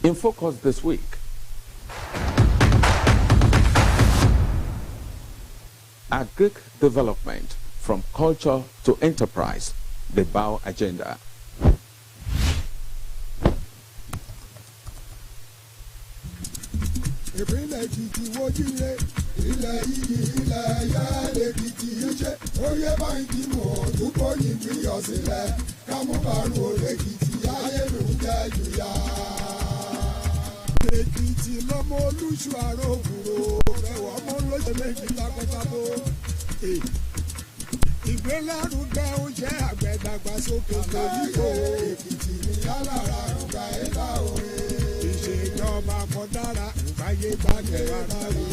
In focus this week, agric development from culture to enterprise, the BAO agenda. Ìpínlẹ̀ Èkìtì wojúre ilẹ̀ yìí ilẹ̀ yá lèkìtì yìí ṣe oyè báńkì mọ̀ dúpọ̀ yìí fi yọ sílẹ̀ kámúbàrún olèkìtì ayélujára jùyà. Èkìtì lọ́mọ olúṣù àròkùrò ẹ̀wọ̀n ọmọ olóṣèlú méjì lákọ́tàbó. Ìgbélárugẹ oúnjẹ àgbẹ̀dàgbàsókè lóríkò. Èkìtì ní yálàrá ọ̀gá ẹ̀dá òwe. Ìṣèjọba kan dára ìbáyé bá tẹ̀wárá rò.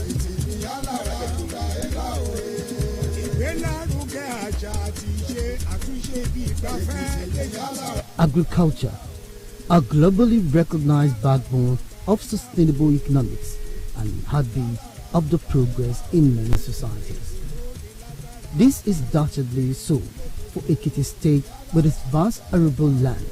Èkìtì ní yálàrá ọ̀gá ẹ̀dá òwe. Ìgbélárugẹ àṣà àti ìṣe àtúnṣe bí ìgbafẹ́ lè yálàrá. Agriculture, a globally recognized backbone of sustainable economics and heartbeat of the progress in many societies. This is doubtedly so for Ekiti State with its vast arable land,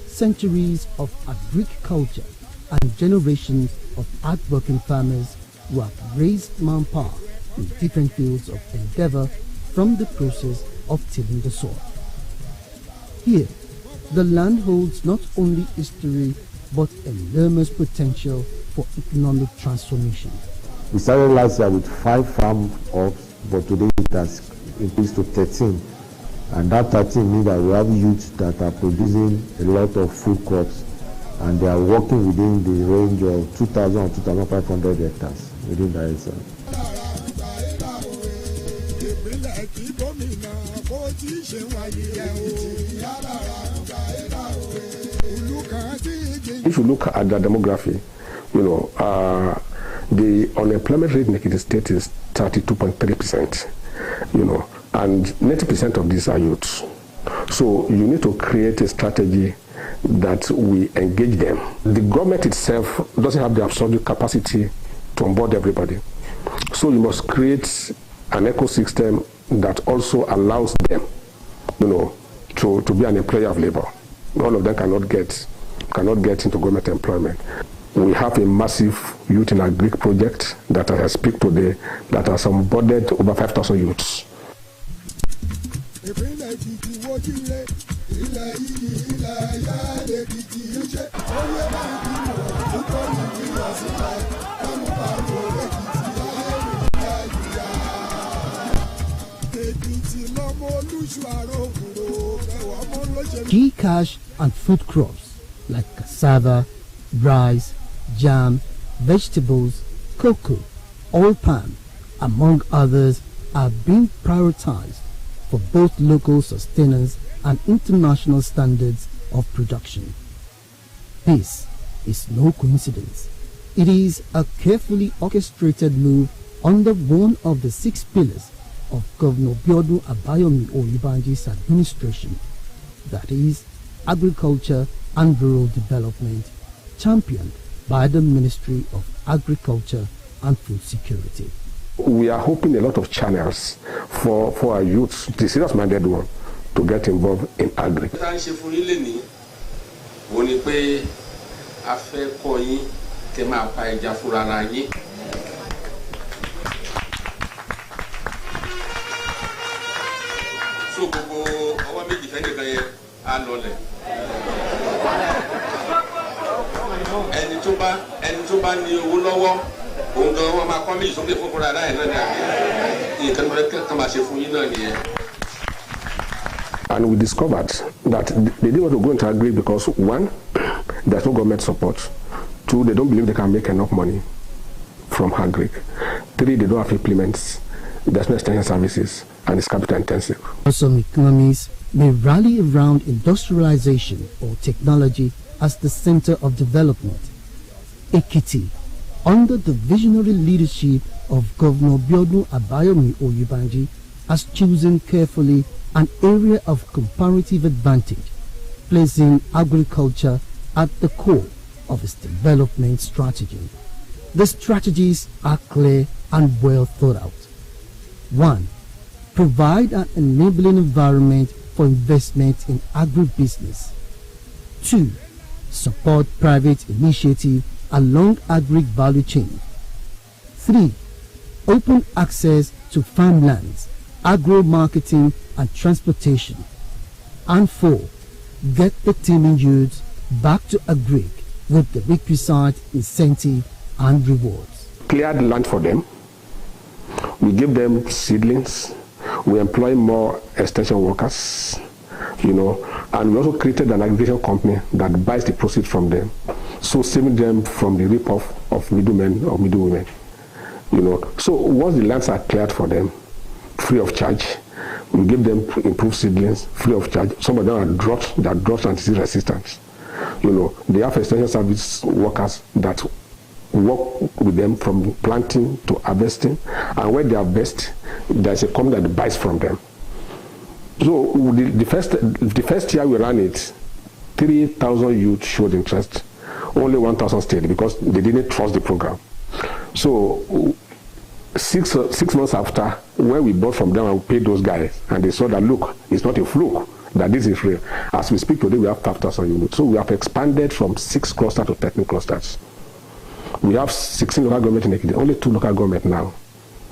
centuries of agriculture and generations of hardworking farmers who have raised manpower in different fields of endeavor from the process of tilling the soil. Here, the land holds not only history but enormous potential for economic transformation. We started last year with 5 farm ops, but today it has increased to 13. And that 13 means that we have youths that are producing a lot of food crops, and they are working within the range of 2,000 or 2,500 hectares within the area. If you look at the demography, the unemployment rate in Ekiti State is 32.3%, and 90% of these are youths. So you need to create a strategy that we engage them. The government itself doesn't have the absolute capacity to onboard everybody. So you must create an ecosystem that also allows them, to be an employer of labor. All of them cannot get into government employment. We have a massive youth in agric project that I speak today that has onboarded over 5,000 youths. Key cash and food crops like cassava, rice, jam, vegetables, cocoa, oil palm, among others, are being prioritized for both local sustenance and international standards of production. This is no coincidence. It is a carefully orchestrated move under one of the 6 pillars of Governor Nta Ado's administration, that is, agriculture and rural development, championed by the Ministry of Agriculture and Food Security. We are hoping a lot of channels for our youths, the serious-minded one, to get involved in agri. And we discovered that they didn't want to go into agri because 1, there's no government support. 2, they don't believe they can make enough money from agri. 3, they don't have implements. There's no extension services, and it's capital intensive. Some economies may rally around industrialization or technology as the center of development. Ekiti, under the visionary leadership of Governor Nta Ado, has chosen carefully an area of comparative advantage, placing agriculture at the core of its development strategy. The strategies are clear and well thought out. 1. Provide an enabling environment for investment in agribusiness. 2. Support private initiative along agri value chain. 3. Open access to farmlands, agro-marketing and transportation. And 4. Get the teeming youths back to agri with the requisite incentive and rewards. Clear the land for them. We give them seedlings. We employ more extension workers, and we also created an aggregation company that buys the proceeds from them, so saving them from the rip-off of middlemen or middlewomen. So once the lands are cleared for them, free of charge, we give them improved seedlings free of charge. Some of them are drought and disease resistant. They have extension service workers that work with them from planting to harvesting, and when they harvest, there's a company that buys from them. So the first year we ran it, 3,000 youth showed interest. Only 1,000 stayed because they didn't trust the program. So 6 months after, when we bought from them and we paid those guys, and they saw that, look, it's not a fluke, that this is real. As we speak today, we have 5,000 units. So we have expanded from 6 clusters to 13 clusters. We have 16 local government in Ekiti. Only 2 local government now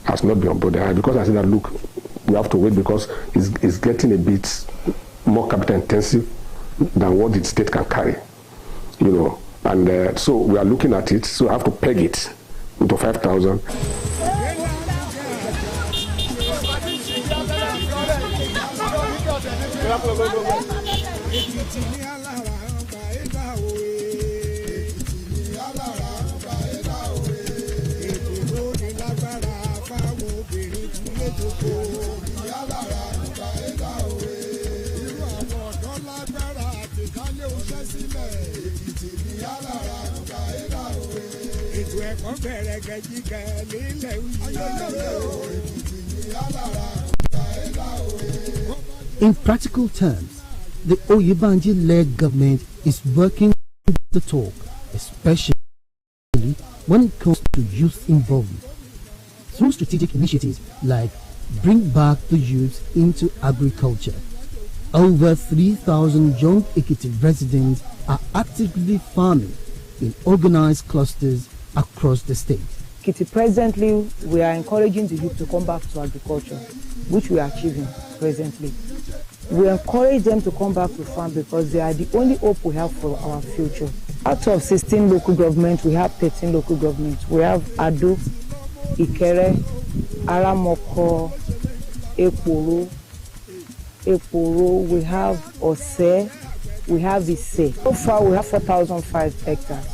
has not been on board. And because I said that, look, we have to wait because it's getting a bit more capital intensive than what the state can carry, And so we are looking at it. So I have to peg it into 5,000. In practical terms, the Oyebanji-led government is working the talk, especially when it comes to youth involvement. Through strategic initiatives like Bring Back the Youth into Agriculture, over 3,000 young Ekiti residents are actively farming in organized clusters across the state. Presently, we are encouraging the youth to come back to agriculture, which we are achieving presently. We encourage them to come back to farm because they are the only hope we have for our future. Out of 16 local governments, we have 13 local governments. We have Ado, Ikere, Aramoko, Eporo, we have Ose, we have Ise. So far, we have 4,005 hectares.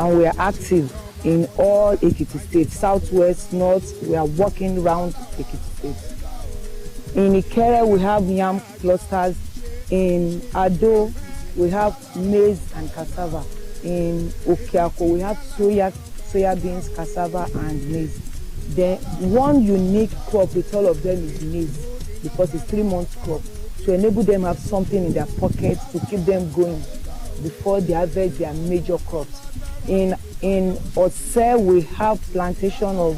And we are active in all Ekiti states, southwest, north. We are working around Ekiti states. In Ikere, we have yam clusters. In Ado, we have maize and cassava. In Okiako, we have soya beans, cassava, and maize. Then one unique crop with all of them is maize, because it's 3 months crop, to enable them to have something in their pockets to keep them going before they harvest their major crops. In Ose, we have plantation of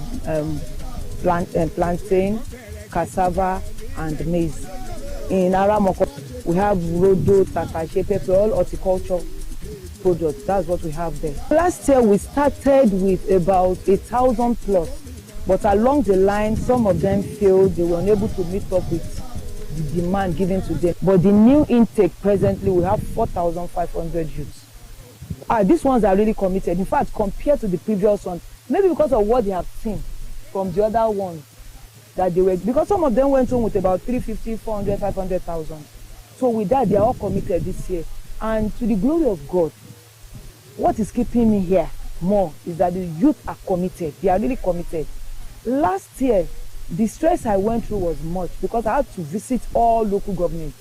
plantain, cassava, and maize. In Aramoko, we have rodo, tatache, pepper, all horticulture products. That's what we have there. Last year, we started with about 1,000 plus, but along the line, some of them failed. They were unable to meet up with the demand given to them. But the new intake presently, we have 4,500 youths. These ones are really committed. In fact, compared to the previous ones, maybe because of what they have seen from the other ones, that they were, because some of them went home with about 350, 400, 500,000. So with that, they are all committed this year. And to the glory of God, what is keeping me here more is that the youth are committed. They are really committed. Last year, the stress I went through was much because I had to visit all local governments.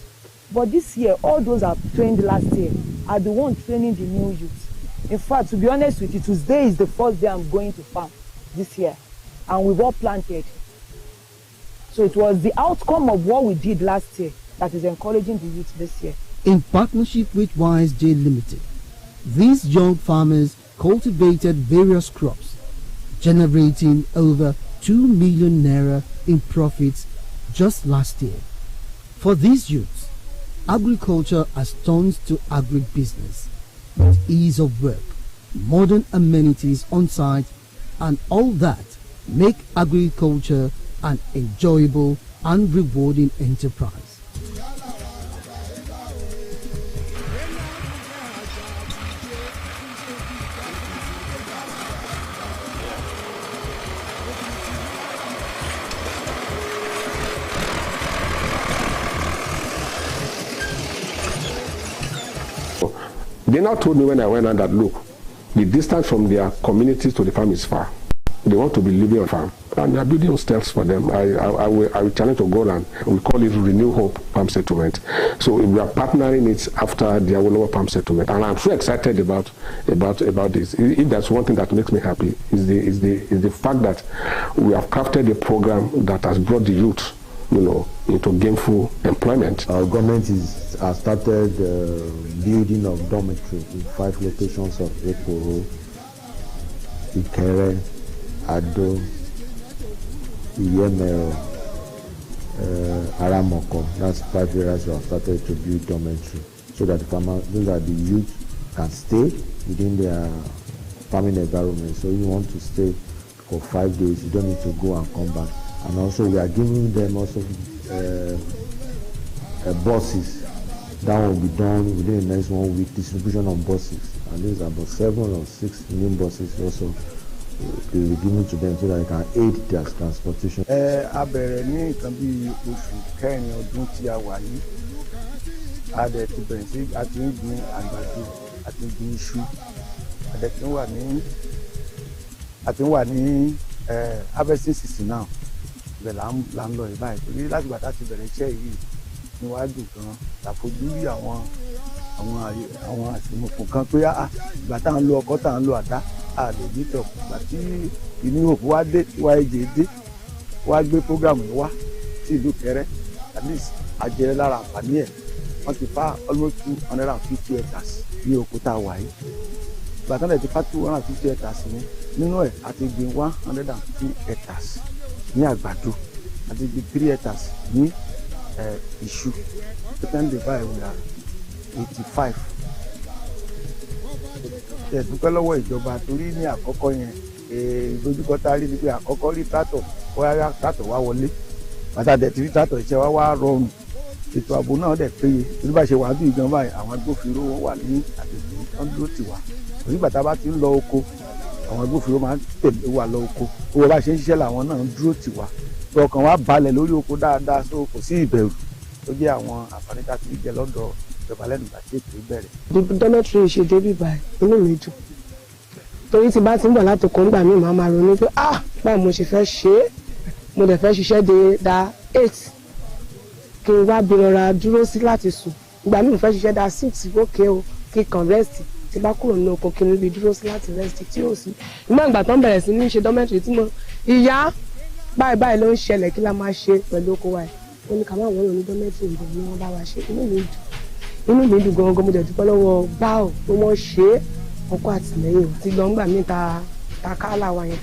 But this year, all those I've trained last year are the ones training the new youth. In fact, to be honest with you, today is the first day I'm going to farm this year. And we've all planted. So it was the outcome of what we did last year that is encouraging the youth this year. In partnership with YSJ Limited, these young farmers cultivated various crops, generating over 2 million naira in profits just last year. For these youths, agriculture has turned to agribusiness with ease of work, modern amenities on site, and all that make agriculture an enjoyable and rewarding enterprise. They now told me when I went on that, look, the distance from their communities to the farm is far. They want to be living on farm. And we are building hostels for them. I will challenge to go and we call it Renew Hope Farm Settlement. So we are partnering it after the Awolowo Farm Settlement. And I'm so excited about this. If there's one thing that makes me happy is the fact that we have crafted a program that has brought the youth, into gainful employment. Our government has started building of dormitory in 5 locations of Ekoro, Ikere, Ado, Iyemero, Aramoko. That's 5 areas we have started to build dormitory so that the youth can stay within their farming environment. So you want to stay for 5 days, you don't need to go and come back. And also we are giving them also buses. That will be done within the next 1 week, distribution of buses. And there's about 7 or 6 new buses also they will be given to them so that they can aid their transportation. A bẹ̀rẹ̀ ní nǹkan bí oṣù kẹrin ọdún tí a wà yìí. A dẹ̀ ti bẹ̀rẹ̀ sí àti ń gbin àgbàdo àti ń gbin iṣu. A dẹ̀ ti wà ní harvesting season now. Ibẹ̀ là ń lọ ìbáyìí torí láti gbà tá ti bẹ̀rẹ̀ iṣẹ́ yìí níwájú kan tàfojú rí àwọn àṣemọ̀fò kan pé ìgbà tá à ń lo ọkọ́ tá à ń lo àdá àlè nítọ̀ ìgbà tí ìní òkú wá dé wá ẹ̀jẹ̀ dé wá gbé prógrámù yìí wá sí ìlú Kẹrẹ at least àjẹrẹ lára àǹfààní ẹ̀ wọ́n ti fa almost 250 hectares ní oko tá a wà yìí ìgbà tán lè ti fa 250 hectares ní nínú ẹ̀ àti gbin 150 hectares ní àgbàdo àti gbin 3 hectares ní iṣu ten divide we are 85. Dúpẹ́ lọ́wọ́ ìjọba torí ní àkọ́kọ́ yẹn ìdojúkọ tá a rí ni pé àkọ́kọ́ rí tractor wá wọlé bàtà dẹ̀ ti rí tractor iṣẹ́ wá rọrùn ètò ààbò náà dẹ̀ péye torí bá ṣe wà bí ìjọba àwọn agbófinró wà ní àgbègbè wọn dúró tì wá torí bàtà bá ti ń lọ oko àwọn agbófinró máa ń tẹ̀lé wa lọ oko owó bá ṣe ń ṣiṣẹ́ làwọn náà ń dúró tì wá tó ọkàn wa balẹ̀ lórí oko dáadáa so kò sí ìbẹ̀rù tó jẹ́ àwọn àǹfààní tá a ti jẹ lọ́dọ̀ ìjọba lẹ́nu ìgbà tí ètò ìbẹ̀rẹ̀. Dormitory ṣe débì báyìí inú mi dùn torí tí bá ti ń bọ̀ láti kọ́ ńgbà míì máa ronú pé báwo mo ṣe fẹ́ ṣe é mo dẹ̀ fẹ́ ṣiṣẹ́ dé da 8 kí n wá bí rọra dúró sí láti sùn ìgbà míì mo fẹ́ ṣiṣẹ́ da 6 ókè o kí n kàn rest tí bá kúrò nínú oko kí n bí dúró sí láti rest tí ò sí ìmọ̀ ìgbà tó ń bẹ̀rẹ̀ sí ní ṣe dormitory tí mo ìyá báyìí ló ń ṣẹlẹ̀ kí la máa ṣe pẹ̀lú oko wa yìí ó ní ká má wọ́n ní dormitory ìbò ni wọ́n bá wa ṣe inú mi dùn gangan mo dẹ̀ dúpẹ́ lọ́wọ́ báò tó wọ́n ṣe é ọkọ̀ àtìlẹ́yìn ti lọ ńgbà mí ta kálá wa yẹn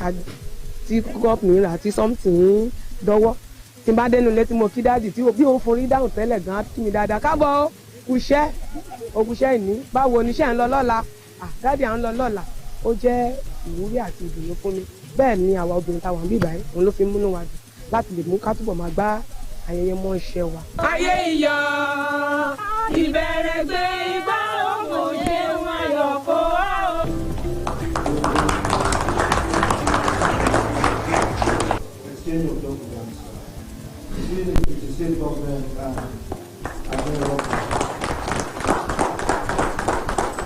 tí gọ́ọ̀pù rà tí sọ́mùtì ń dọ́wọ́ tí n bá dénú ilé tí mo kí dáàdì tí bí òun forí dáhùn tẹ́lẹ̀ gan-an kí mi dáadáa káàbọ̀ òkúṣẹ́ ìní báwo oníṣẹ́ ń lọ lọ́la dáàdì à ń lọ lọ́la ó jẹ́ ìwúrí àti ìdùnnú fún mi bẹ́ẹ̀ ni àwa obìnrin táwọn bíbá yìí òun ló fi múnú wa dùn láti lè mú ká túbọ̀ máa gbá ayẹyẹ mọ́ iṣẹ́ wa. ayé ìyọ̀ ìbẹ̀rẹ̀ gbé igbá òmòye wọn yọ̀ kó o.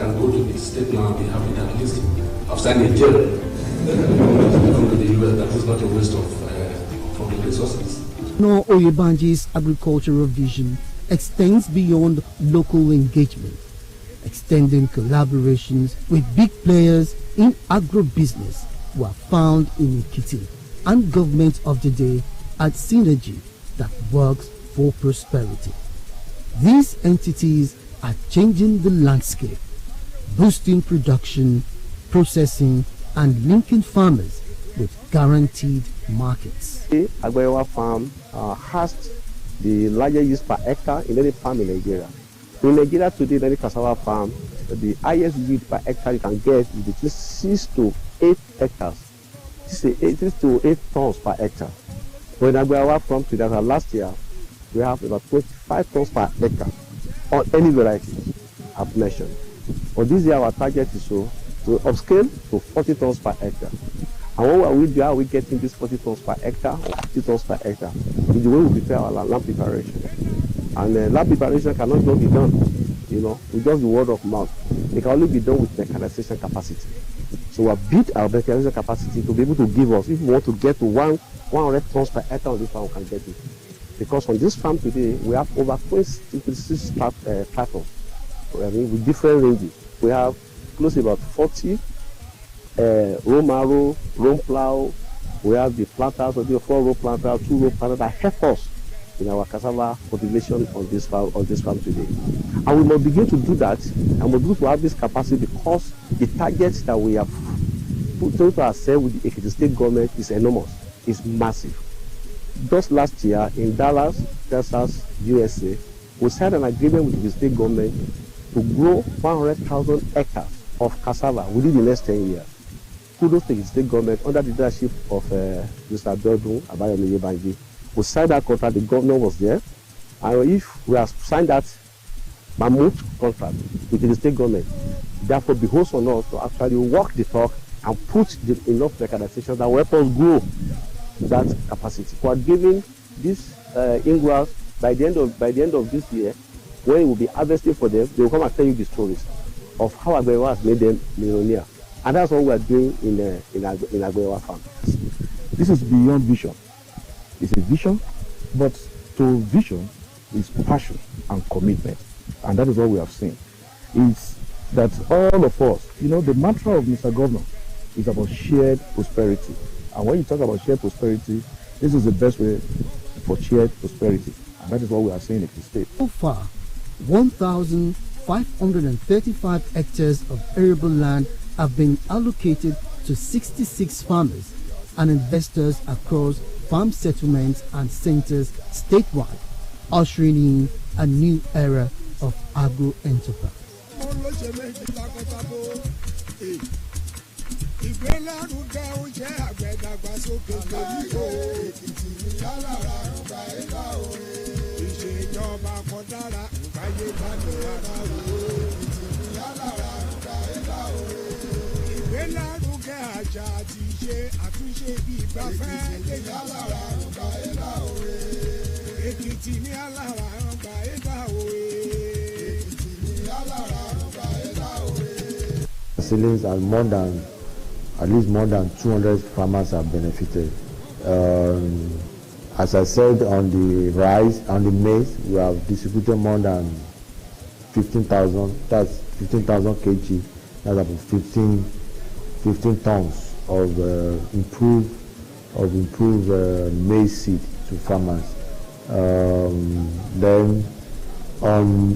And go to the state now and be happy that at least I've signed a deal from the US that is not a waste of public resources. No, Oyebanji's agricultural vision extends beyond local engagement, extending collaborations with big players in agribusiness who are found in Ekiti and government of the day at synergy that works for prosperity. These entities are changing the landscape, boosting production, processing, and linking farmers with guaranteed markets. Agbewa farm has the largest use per hectare in any farm in Nigeria. In Nigeria today, in any cassava farm, the highest yield per hectare you can get is between 6 to 8 hectares. 6 to 8 tons per hectare. When Agbayawa farm today, last year, we have about 25 tons per hectare on any variety I've mentioned. But this year, our target is to upscale to 40 tons per hectare. And what we do, how are we getting this 40 tons per hectare or 50 tons per hectare? Is the way we prepare our land preparation. And land preparation cannot just be done, with just the word of mouth. It can only be done with mechanization capacity. So we have built our mechanization capacity to be able to give us, if we want to get to 100 tons per hectare on this farm, we can get it. Because on this farm today, we have over 26 tractors with different ranges. We have close to about 40 roam harrow, roam plow. We have the planters, 4-row planter, 2-row planter that help us in our cassava cultivation on this farm today. And we must begin to do that, and we must begin to have this capacity because the targets that we have put to ourselves with the Ekiti state government is enormous, it's massive. Just last year in Dallas, Texas, USA, we signed an agreement with the state government to grow 100,000 hectares of cassava within the next 10 years. Kudos to the state government under the leadership of Mr. Abayomi. We signed that contract, the governor was there, and if we have signed that mammoth contract with the state government, therefore behoves on us to actually walk the talk and put enough mechanization that will help us grow that capacity. We are giving this Ingras by the end of this year, when it will be harvesting for them, they will come and tell you the stories of how Agbayawa has made them millionaire. And that's what we are doing in Agbayawa farm. This is beyond vision. It's a vision, but to vision is passion and commitment. And that is what we have seen. It's that all of us, the mantra of Mr. Governor is about shared prosperity. And when you talk about shared prosperity, this is the best way for shared prosperity. And that is what we are seeing in the state. So far, 1,535 hectares of arable land have been allocated to 66 farmers and investors across farm settlements and centers statewide, ushering in a new era of agro-enterprise. Ceilings and at least more than 200 farmers have benefited. As I said, on the rice, on the maize, we have distributed more than 15,000. That's 15,000 kg. That's about 15 tons of improved maize seed to farmers. Then on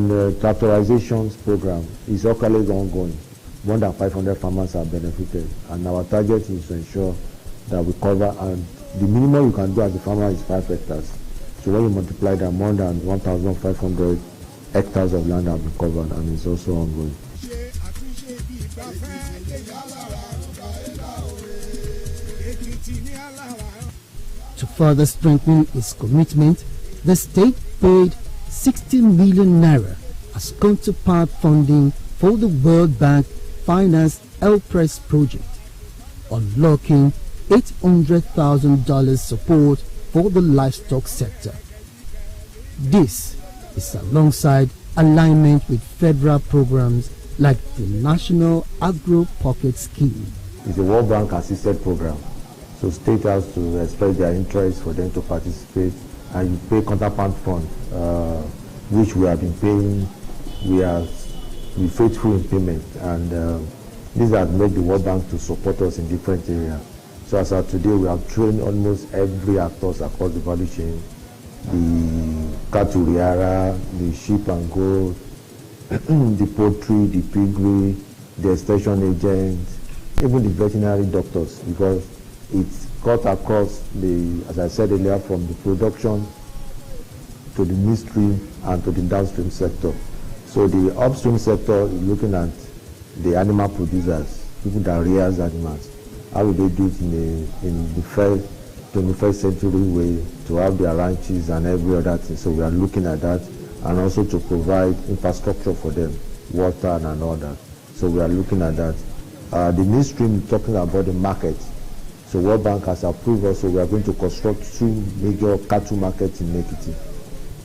the tractorizations program, is always ongoing. More than 500 farmers have benefited, and our target is to ensure that we cover, and the minimum you can do as a farmer is 5 hectares. So when you multiply that, more than 1,500 hectares of land have been covered, and it's also ongoing. To further strengthen its commitment, the state paid 60 million naira as counterpart funding for the World Bank financed El-Press project, unlocking $800,000 support for the livestock sector. This is alongside alignment with federal programs like the National Agro Pocket Scheme. It's a World Bank assisted program, so state has to express their interest for them to participate, and you pay counterpart fund, which we have been paying. We are faithful in payment, and this has made the World Bank to support us in different areas. So as of today, we have trained almost every actors across the value chain: the cattle rearer, the sheep and goat, the poultry, the piggery, the extension agents, even the veterinary doctors, because it's cut across as I said earlier, from the production to the midstream and to the downstream sector. So the upstream sector is looking at the animal producers, people that rears animals. How will they do it in the first 21st century way to have their ranches and every other thing? So we are looking at that, and also to provide infrastructure for them, water and all that. So we are looking at that. The mainstream is talking about the market. So World Bank has approved also, we are going to construct 2 major cattle markets in Ekiti.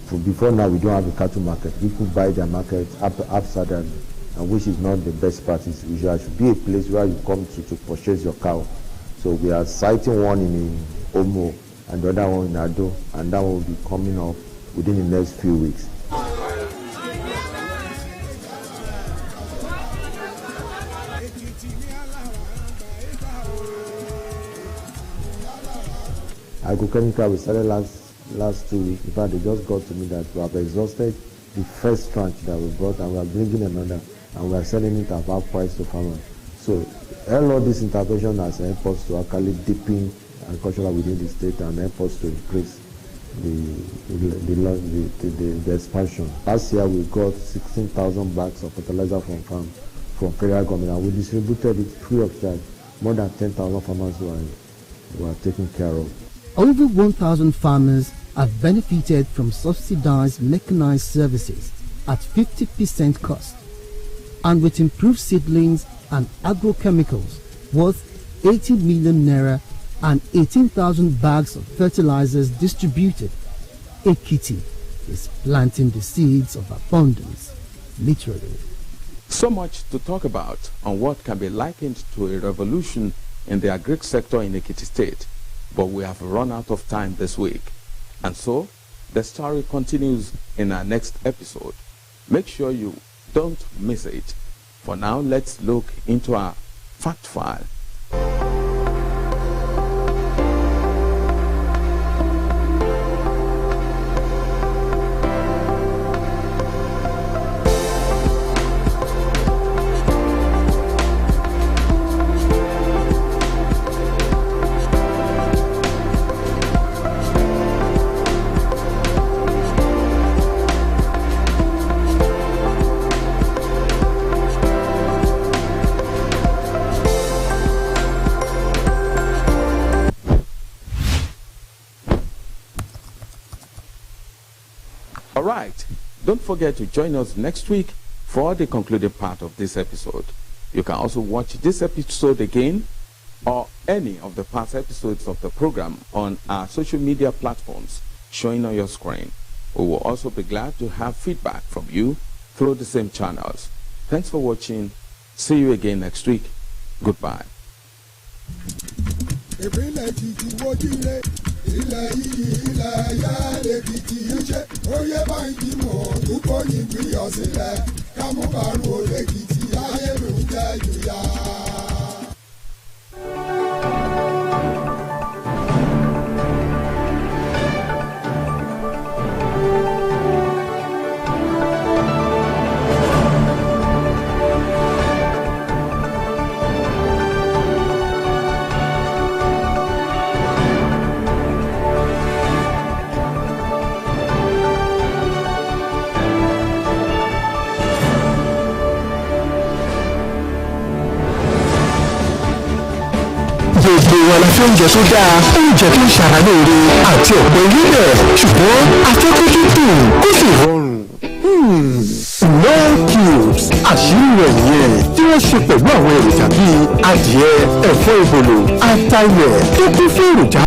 So before now, we don't have a cattle market. People buy their market outside, and which is not the best practice. It should be a place where you come to purchase your cow. So we are siting one in Omo and the other one in Ado, and that one will be coming up within the next few weeks. Agrochemical, we started last 2 weeks. In fact, they just got to me that we have exhausted the first tranche that we brought, and we are bringing another, and we are selling it at our price to farmers. So all of this intervention has helped us to actually deepen agriculture within the state and help us to increase the expansion. Last year we got 16,000 bags of fertilizer from federal government, and we distributed it free of charge. More than 10,000 farmers were taken care of. Over 1,000 farmers have benefited from subsidized mechanized services at 50% cost, and with improved seedlings and agrochemicals worth 80 million naira and 18,000 bags of fertilizers distributed, Ekiti is planting the seeds of abundance, literally. So much to talk about on what can be likened to a revolution in the agric sector in Ekiti State, but we have run out of time this week. And so, the story continues in our next episode. Make sure you don't miss it. For now, let's look into our fact file. Alright, don't forget to join us next week for the concluding part of this episode. You can also watch this episode again or any of the past episodes of the program on our social media platforms showing on your screen. We will also be glad to have feedback from you through the same channels. Thanks for watching. See you again next week. Goodbye. ilẹ̀ yìí ilẹ̀ yá lèkìtì yìí ṣe oyè báyìí mọ̀ dúpọ̀ yìí ọ̀sìnlẹ̀ kámúbàrún olèkìtì ayé mi ń jẹ́ jùyà. gbogbo wa la fẹ́ oúnjẹ tó dáa oúnjẹ tó ń ṣara lóore àti ọ̀pọ̀ ewébẹ̀ ṣùgbọ́n afẹ́kọ́jú dùn kó sì rọrùn. No cubes àṣírí rẹ̀ nìyẹn tí wọ́n ṣe pẹ̀lú àwọn èròjà bíi adìẹ ẹ̀fọ́ ìbòlò ata ilẹ̀ tó kún fún èròjà